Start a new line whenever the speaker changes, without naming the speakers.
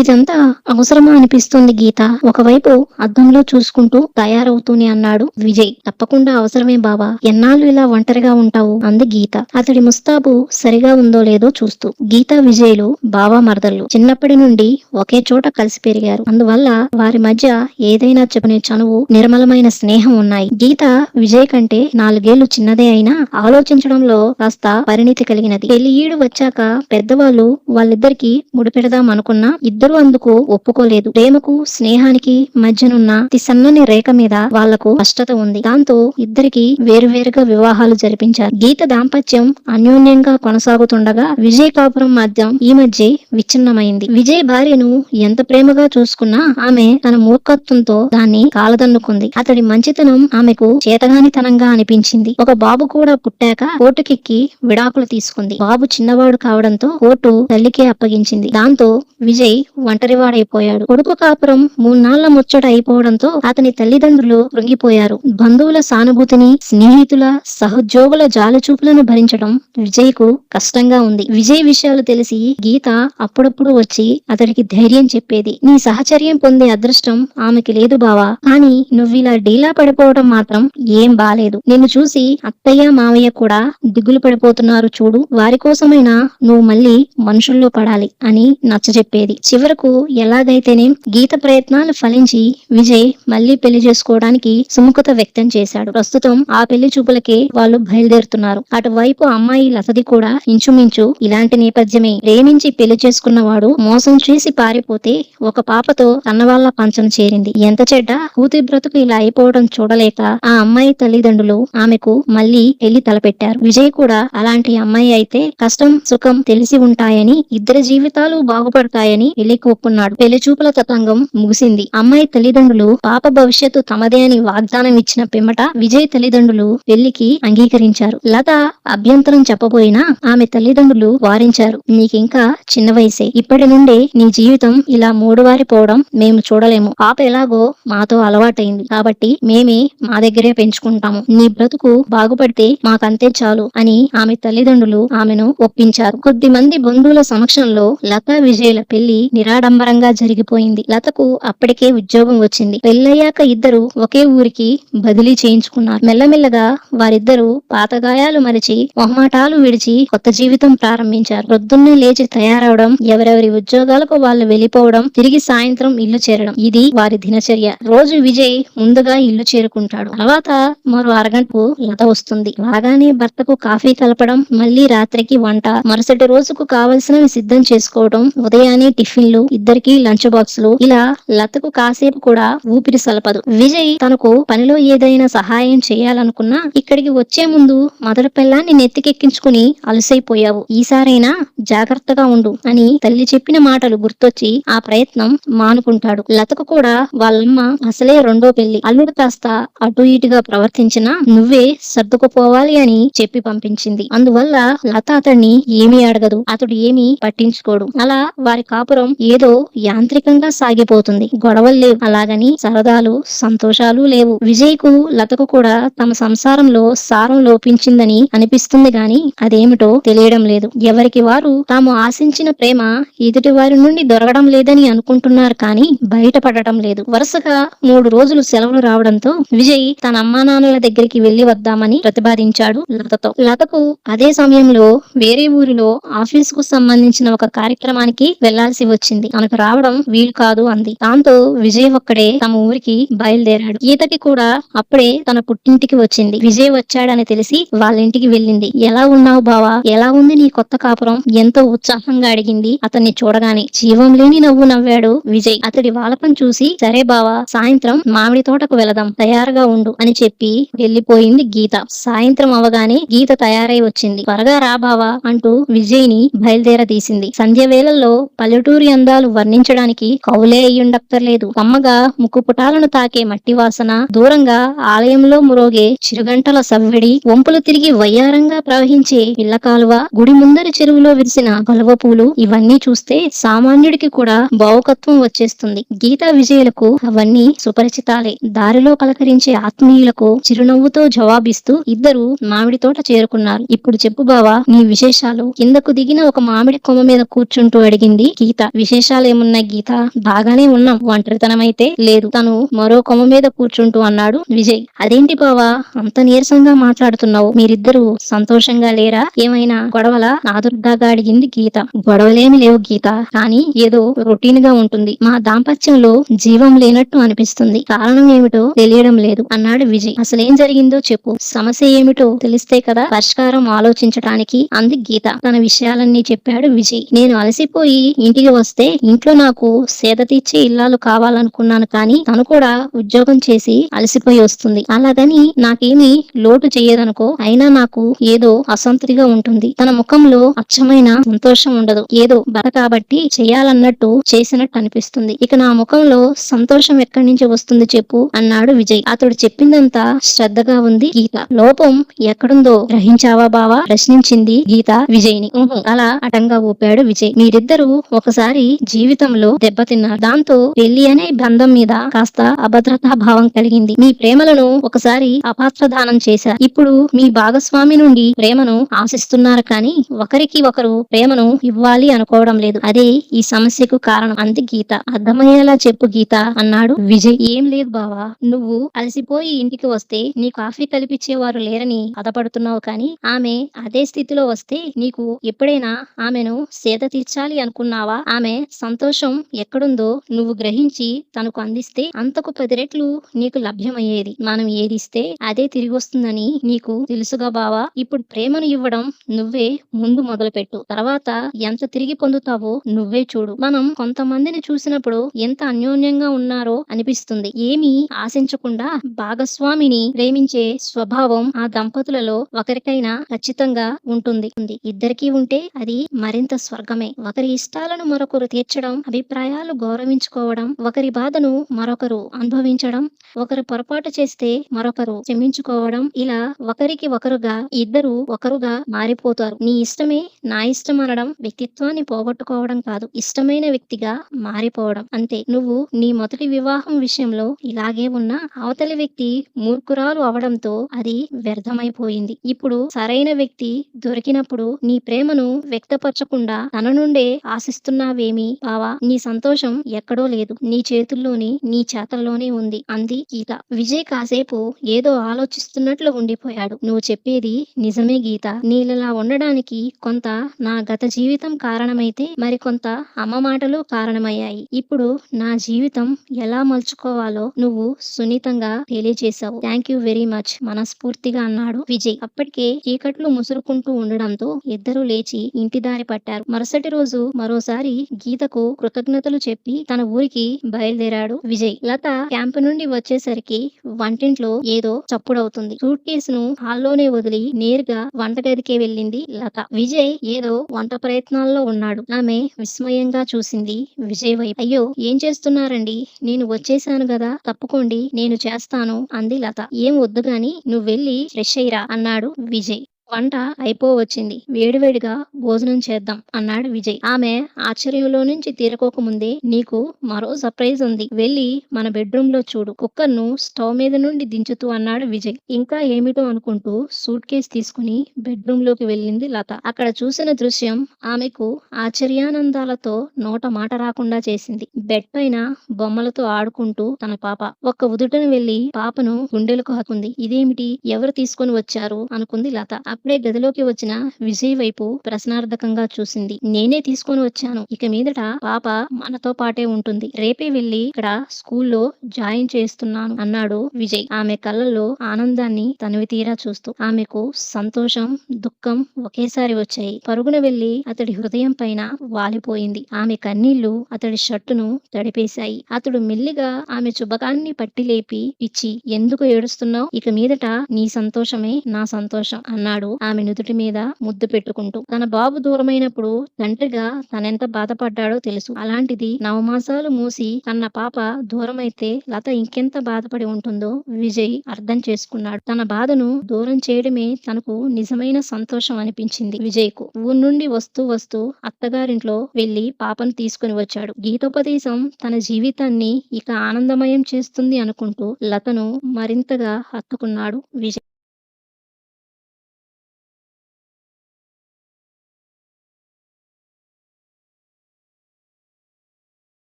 ఇదంతా అవసరమా అనిపిస్తుంది గీత. ఒకవైపు అద్దంలో చూసుకుంటూ తయారవుతూనే అన్నాడు విజయ్. తప్పకుండా అవసరమే బావా, ఎన్నాళ్ళు ఇలా ఒంటరిగా ఉంటావు అంది గీత అతడి ముస్తాబు సరిగా ఉందో లేదో చూస్తూ. గీత విజయ్లు బావా మరదళ్ళు, చిన్నప్పటి నుండి ఒకే చోట కలిసి పెరిగారు. అందువల్ల వారి మధ్య ఏదైనా చెప్పునే చనువు, నిర్మలమైన స్నేహం ఉన్నాయి. గీత విజయ్ కంటే 4 ఏళ్లు చిన్నదే అయినా ఆలోచించడంలో కాస్త పరిణితి కలిగినది. పెళ్లి ఈడు వచ్చాక పెద్దవాళ్ళు వాళ్ళిద్దరికి ముడిపెడదాం అనుకున్నా ఇద్దరు అందుకు ఒప్పుకోలేదు. ప్రేమకు స్నేహానికి మధ్యనున్న అతి సన్నని రేఖ మీద వాళ్లకు స్పష్టత ఉంది. దాంతో ఇద్దరికి వేరువేరుగా వివాహాలు జరిపించారు. గీత దాంపత్యం అన్యోన్యంగా కొనసాగుతుండగా విజయ్ కాపురం మధ్య ఈ మధ్య విచ్ఛిన్నమైంది. విజయ్ భార్యను ఎంత ప్రేమగా చూసుకున్నా ఆమె తన మూర్ఖత్వంతో దాన్ని కాలదన్నుకుంది. అతడి మంచితనం ఆమెకు చేతగానితనంగా అనిపించింది. ఒక బాబు కూడా పుట్టాక కోర్టుకెక్కి విడాకులు తీసుకుంది. బాబు చిన్నవాడు కావడంతో కోర్టు తల్లికే అప్పగించింది. దాంతో విజయ్ ఒంటరివాడైపోయాడు. కొడుకు కాపురం 3 నాళ్ల ముచ్చట అయిపోవడంతో అతని తల్లిదండ్రులు కృంగిపోయారు. బంధువుల సానుభూతిని, స్నేహితుల సహోద్యోగుల జాలిచూపులను భరించడం విజయ్ కు కష్టంగా ఉంది. విజయ్ విషయాలు తెలిసి గీత అప్పుడప్పుడు వచ్చి అతడికి ధైర్యం చెప్పేది. నీ సహచర్యం పొందే అదృష్టం ఆమెకి లేదు బావా, కానీ నువ్విలా డీలా పడిపోవడం మాత్రం ఏం బాలేదు. నిన్ను చూసి అత్తయ్య మావయ్య కూడా దిగులు పడిపోతున్నారు చూడు, వారి కోసమైనా నువ్వు మళ్ళీ మనుషుల్లో పడాలి అని నచ్చజెప్పేది. చివరకు ఎలాగైతేనే గీత ప్రయత్నాలు ఫలించి విజయ్ మళ్ళీ పెళ్లి చేసుకోవడానికి సుముఖత వ్యక్తం చేశాడు. ప్రస్తుతం ఆ పెళ్లి చూపులకే వాళ్ళు బయలుదేరుతున్నారు. అటువైపు అమ్మాయి లతది కూడా ఇంచుమించు ఇలాంటి నేపథ్యమే. ప్రేమించి పెళ్లి చేసుకున్నవాడు మోసం చేసి పారిపోతే ఒక పాపతో కన్నవాళ్ల పంచన చేరింది. ఎంత చెడ్డ కూతురి బ్రతుకు ఇలా అయిపోవడం చూడలేక ఆ అమ్మాయి తల్లిదండ్రులు ఆమెకు మళ్ళీ పెళ్లి తలపెట్టారు. విజయ్ కూడా అలాంటి అమ్మాయి అయితే కష్టం సుఖం తెలిసి ఉంటాయని, ఇద్దరి జీవితాలు బాగుపడతాయని పెళ్లికి ఒప్పుకున్నాడు. పెళ్లి చూపుల తతంగం ముగిసింది. అమ్మాయి తల్లిదండ్రులు పాప భవిష్యత్తు తమదే అని వాగ్దానం ఇచ్చిన పిమ్మట విజయ్ తల్లిదండ్రులు పెళ్లికి అంగీకరించారు. లత అభ్యంతరం చెప్పబోయినా ఆమె తల్లిదండ్రులు వారించారు. నీకింకా చిన్న వయసే, ఇప్పటి నుండే నీ జీవితం ఇలా మూడువారిపోవడం మేము చూడలేము. పాప ఎలాగో మాతో అలవాటైంది కాబట్టి మేమే మా దగ్గరే పెంచుకుంటాము. నీ బ్రతుకు బాగుపడితే మాకంతే చాలు అని ఆమె తల్లిదండ్రులు ఆమెను ఒప్పించారు. కొద్ది మంది బంధువుల సమక్షంలో లత విజయ్ల పెళ్లి నిరాడంబరంగా జరిగిపోయింది. లతకు అప్పటికే ఉద్యోగం వచ్చింది. పెళ్లయ్యాక ఇద్దరు ఒకే ఊరికి బదిలీ చేయించుకున్నారు. మెల్లమెల్లగా వారిద్దరూ పాతగాయాలు మరిచి మొహమాటాలు విడిచి కొత్త జీవితం ప్రారంభించారు. పొద్దున్నే లేచి తయారవడం, ఎవరెవరి ఉద్యోగాలకు వాళ్ళు వెళ్లిపోవడం, తిరిగి సాయంత్రం ఇల్లు చేరడం, ఇది వారి దినచర్య. రోజు విజయ్ ముందుగా ఇల్లు చేరుకుంటాడు. తర్వాత మరో అరగంటకు లత వస్తుంది. రాగానే భర్తకు కాఫీ కలపడం, మళ్లీ రాత్రికి వంట, మరుసటి రోజుకు కావలసినవి సిద్ధం చేసుకోవడం, ఉదయాన్నే టిఫిన్లు, ఇద్దరికి లంచ్ బాక్సులు, ఇలా లతకు కాసేపు కూడా ఊపిరి సలపదు. విజయ్ తనకు పనిలో ఏదైనా సహాయం చేయాలనుకున్నా ఇక్కడికి వచ్చే ముందు మొదటి పెళ్లాన్ని నెత్తికెక్కించుకుని అలసైపోయావు, ఈసారైనా జాగ్రత్తగా ఉండు అని తల్లి చెప్పిన మాటలు గుర్తొచ్చి ఆ ప్రయత్నం మానుకుంటాడు. లతకు కూడా వాళ్ళమ్మ అసలే రెండో పెళ్లి, అల్లుడు కాస్త అటు ఇటుగా ప్రవర్తించినా నువ్వే సర్దుకుపోవాలి అని చెప్పి పంపించింది. అందువల్ల లత అతడిని ఏమీ అడగదు, అతడు ఏమీ పట్టించుకోడు. అలా వారి కాపురం ఏదో యాంత్రికంగా సాగిపోతుంది. గొడవలు లేవు, అలాగని సరదాలు సంతోషాలు లేవు. విజయ్ కు లతకు కూడా తమ సంసారంలో సారం లోపించిందని అనిపిస్తుంది గాని అదేమిటో తెలియడం లేదు. ఎవరికి వారు తాము ఆశించిన ప్రేమ ఎదుటి వారి నుండి దొరకడం లేదని అనుకుంటున్నారు కానీ బయటపడటం లేదు. వరుసగా 3 రోజులు సెలవులు రావడంతో విజయ్ తన అమ్మానాన్నల దగ్గరికి వెళ్లి వద్దామని ప్రతిపాదించాడు లతతో. లతకు అదే సమయంలో వేరే ఊరిలో ఆఫీసుకు సంబంధించిన ఒక కార్యక్రమానికి వెళ్లాల్సి వచ్చింది. తనకు రావడం వీలు కాదు అంది. దాంతో విజయ్ ఒక్కడే తమ ఊరికి బయలుదేరాడు. గీతకి కూడా అప్పుడే తన పుట్టింటికి వచ్చింది. విజయ్ వచ్చాడని తెలిసి వాళ్ళ ఇంటికి వెళ్ళింది. ఎలా ఉన్నావు బావా, ఎలా ఉంది నీ కొత్త కాపురం, ఎంతో ఉత్సాహంగా అడిగింది అతన్ని చూడగానే. జీవం లేని నవ్వు నవ్వాడు విజయ్. అతడి వాలకం చూసి సరే బావా, సాయంత్రం మామిడి తోటకు వెళదాం, తయారుగా ఉండు అని చెప్పి వెళ్లిపోయింది గీత. సాయంత్రం అవగానే గీత తయారై వచ్చింది. త్వరగా రా బావా అంటూ విజయ్ ని బయలుదేరదీసింది. సంధ్య వేళల్లో పల్లెటూరి అందాలు వర్ణించడానికి కౌలే అయ్యుండక్కర్లేదు. కమ్మగా ముక్కుపుటాలను తాకే మట్టి వాసన, దూరంగా ఆలయంలో మురోగే చిరుగంటల సవ్వడి, వంపులు తిరిగి వయ్యారంగా ప్రవహించే పిల్ల కాలువ, గుడి ముందరి చెరువులో విరిసిన కలువ పూలు, ఇవన్నీ చూస్తే సామాన్యుడికి కూడా భావుకత్వం వచ్చేస్తుంది. గీతా విజయులకు అవన్నీ సుపరిచితాలే. దారిలో పలకరించే ఆత్మీయులకు చిరునవ్వుతో జవాబిస్తూ ఇద్దరు మామిడి తోట చేరుకున్నారు. ఇప్పుడు చెప్పు బావా నీ విశేషాలు, కిందకు దిగిన ఒక మామిడి కొమ్మ మీద కూర్చుంటూ అడిగింది గీత. విశేషాలేమున్నాయి గీత? బాగానే ఉన్నాం. ఒంటరితనమైతే లేదు. తను మరో కొమ్మ మీద కూర్చుంటూ అన్నాడు విజయ్. అదేంటి బావా అంత నీరసంగా మాట్లాడుతున్నావు? మీరిద్దరూ సంతోషంగా లేరా? ఏమైనా గొడవలా? నాదుర్దాగా అడిగింది గీత. గొడవలేమి లేవు గీత, కానీ ఏదో రొటీన్ గా ఉంటుంది. మా దాంపత్యంలో జీవం లేనట్టు అనిపిస్తుంది. కారణం ఏమిటో తెలియడం లేదు అన్నాడు విజయ్. అసలేం జరిగిందో చెప్పు. సమస్య ఏమిటో తెలిస్తే కదా పరిష్కారం ఆలోచించటానికి అంది గీత. తన విషయాలన్నీ చెప్పాడు విజయ్. నేను అలసిపోయి ఇంటికి వస్తే ఇంట్లో నాకు సేద తీర్చే ఇల్లాలు కావాలనుకున్నాను, కానీ తను కూడా ఉద్యోగం చేసి అలసిపోయి వస్తుంది. అలాగని నాకేమీ లోటు చెయ్యదనుకో. అయినా నాకు ఏదో అసంతృప్తిగా ఉంటుంది. తన ముఖంలో అచ్చమైన సంతోషం ఉండదు. ఏదో భర్త కాబట్టి చెయ్యాలన్నట్టు చేసినట్టు అనిపిస్తుంది. ఇక నా ముఖంలో సంతోషం ఎక్కడి నుంచి వస్తుంది చెప్పు అన్నాడు విజయ్. అతడు చెప్పిందంతా శ్రద్ధగా ఉంది గీత. లోపం ఎక్కడుందో గ్రహించావా బావా? ప్రశ్నించింది గీత విజయ్ని. అలా అటంగా ఊపాడు విజయ్. మీరిద్దరూ ఒకసారి జీవితంలో దెబ్బతిన్నారు. దాంతో పెళ్లి అనే బంధం మీద కాస్త అభద్రతా భావం కలిగింది. మీ ప్రేమలను ఒకసారి అపాత్రదానం చేశారు. ఇప్పుడు మీ భాగస్వామి నుండి ప్రేమను ఆశిస్తున్నారు, కానీ ఒకరికి ఒకరు ప్రేమను ఇవ్వాలి అనుకోవడం లేదు. అదే ఈ సమస్యకు కారణం అంది గీత. అర్థమయ్యేలా చెప్పు గీత అన్నాడు విజయ్. ఏం లేదు బావా, నువ్వు అలసిపోయి ఇంటికి వస్తే నీ కాఫీ కలిపిచ్చేవారు లేరని బాధపడుతున్నావు, కానీ ఆమె అదే స్థితిలో వస్తే నీకు ఎప్పుడైనా ఆమెను సేద తీర్చాలి అనుకున్నావా? ఆమె సంతోషం ఎక్కడుందో నువ్వు గ్రహించి తనకు అందిస్తే అంతకు 10 రెట్లు నీకు లభ్యమయ్యేది. మనం ఏదిస్తే అదే తిరిగి వస్తుందని నీకు తెలుసుగా బావా. ఇప్పుడు ప్రేమను ఇవ్వడం నువ్వే ముందు మొదలుపెట్టు. తర్వాత ఎంత తిరిగి పొందుతావో నువ్వే చూడు. మనం కొంతమందిని చూసినప్పుడు ఎంత అన్యోన్యంగా ఉన్నారో అనిపిస్తుంది. ఏమీ ఆశించకుండా భాగస్వామిని ప్రేమించే స్వభావం ఆ దంపతులలో ఒకరికైనా ఖచ్చితంగా ఉంటుంది. ఇద్దరికీ ఉంటే అది మరింత స్వర్గమే. ఒకరి ఇష్టాలను మరొకరు తీర్చడం, అభిప్రాయాలు గౌరవించుకోవడం, ఒకరి బాధను మరొకరు అనుభవించడం, ఒకరు పొరపాటు చేస్తే మరొకరు క్షమించుకోవడం, ఇలా ఒకరికి ఒకరుగా ఇద్దరు ఒకరుగా మారిపోతారు. నీ ఇష్టమే నా ఇష్టం అనడం వ్యక్తిత్వాన్ని పోగొట్టుకోవడం కాదు, ఇష్టమైన వ్యక్తిగా మారిపోవడం అంతే. నువ్వు నీ మొదటి వివాహం విషయంలో ఇలాగే ఉన్నా అవతలి వ్యక్తి మూర్ఖురాలు అవడంతో అది వ్యర్థమైపోయింది. ఇప్పుడు సరైన వ్యక్తి దొరికినప్పుడు నీ ప్రేమను వ్యక్తపరచకుండా తన నుండే ఆశిస్తున్నావేమి బావా? నీ సంతోషం ఎక్కడో లేదు, నీ చేతుల్లోని నీ చేతల్లోనే ఉంది అంది గీత. విజయ్ కాసేపు ఏదో ఆలోచిస్తున్నట్లు ఉండిపోయాడు. నువ్వు చెప్పేది నిజమే గీత. నీళ్ళలా ఉండడానికి కొంత నా గత జీవితం కారణమైతే మరికొంత అమ్మ మాటలు కారణమయ్యాయి. ఇప్పుడు నా జీవితం ఎలా మలుచుకోవాలో నువ్వు సున్నితంగా తెలియజేశావు. థ్యాంక్ యూ వెరీ మచ్ మనస్ఫూర్తిగా అన్నాడు విజయ్. అప్పటికే చీకట్లు ముసురుకుంటూ ఉండడంతో ఇద్దరూ లేచి ఇంటి దారి పట్టారు. మరుసటి రోజు మరోసారి గీతకు కృతజ్ఞతలు చెప్పి తన ఊరికి బయలుదేరాడు విజయ్. లత క్యాంపు నుండి వచ్చేసరికి వంటింట్లో ఏదో చప్పుడవుతుంది. సూట్ కేసును హాల్లోనే వదిలి నేరుగా వంటగదికే వెళ్ళింది లత. విజయ్ ఏదో వంట ప్రయత్నాల్లో ఉన్నాడు. ఆమె విస్మయంగా చూసింది విజయ్ వైపు. అయ్యో ఏం చేస్తున్నారండి? నేను వచ్చేసాను గదా, తప్పుకోండి నేను చేస్తాను అంది లత. ఏం వద్దు గాని నువ్వు వెళ్ళి ఫ్రెష్ అయ్యిరా అన్నాడు విజయ్. వంట అయిపోవచ్చింది, వేడివేడిగా భోజనం చేద్దాం అన్నాడు విజయ్. ఆమె ఆశ్చర్యంలో నుంచి తీరుకోకముందే నీకు మరో సర్ప్రైజ్ ఉంది, వెళ్ళి మన బెడ్రూమ్ లో చూడు, కుక్కర్ను స్టవ్ మీద నుండి దించుతూ అన్నాడు విజయ్. ఇంకా ఏమిటో అనుకుంటూ సూట్ కేస్ తీసుకుని బెడ్రూమ్ లోకి వెళ్ళింది లత. అక్కడ చూసిన దృశ్యం ఆమెకు ఆశ్చర్యానందాలతో నోట మాట రాకుండా చేసింది. బెడ్ పైన బొమ్మలతో ఆడుకుంటూ తన పాప. ఒక్క ఉదుటను వెళ్లి పాపను గుండెలకు హత్తుకుంది. ఇదేమిటి, ఎవరు తీసుకొని వచ్చారు అనుకుంది లత. అప్పుడే గదిలోకి వచ్చిన విజయ్ వైపు ప్రశ్నార్థకంగా చూసింది. నేనే తీసుకొని వచ్చాను, ఇక మీదట పాప మనతో పాటే ఉంటుంది, రేపే వెళ్లి ఇక్కడ స్కూల్లో జాయిన్ చేస్తున్నాను అన్నాడు విజయ్. ఆమె కళ్ళల్లో ఆనందాన్ని తనివి తీరా చూస్తూ. ఆమెకు సంతోషం దుఃఖం ఒకేసారి వచ్చాయి. పరుగున వెళ్లి అతడి హృదయం పైన వాలిపోయింది. ఆమె కన్నీళ్లు అతడి షర్టును తడిపేశాయి. అతడు మెల్లిగా ఆమె చుబకాన్ని పట్టి లేపి, పిచ్చి ఎందుకు ఏడుస్తున్నావు? ఇక మీదట నీ సంతోషమే నా సంతోషం అన్నాడు ఆమె నుదుటి మీద ముద్దు పెట్టుకుంటూ. తన బాబు దూరమైనప్పుడు తండ్రిగా తనెంత బాధపడ్డాడో తెలుసు. అలాంటిది నవమాసాలు మూసి కన్న పాప దూరమైతే లత ఇంకెంత బాధపడి ఉంటుందో విజయ్ అర్థం చేసుకున్నాడు. తన బాధను దూరం చేయడమే తనకు నిజమైన సంతోషం అనిపించింది విజయ్ కు. ఊరు నుండి వస్తూ వస్తూ అత్తగారింట్లో వెళ్లి పాపను తీసుకుని వచ్చాడు. గీతోపదేశం తన జీవితాన్ని ఇక ఆనందమయం చేస్తుంది అనుకుంటూ లతను మరింతగా హత్తుకున్నాడు విజయ్.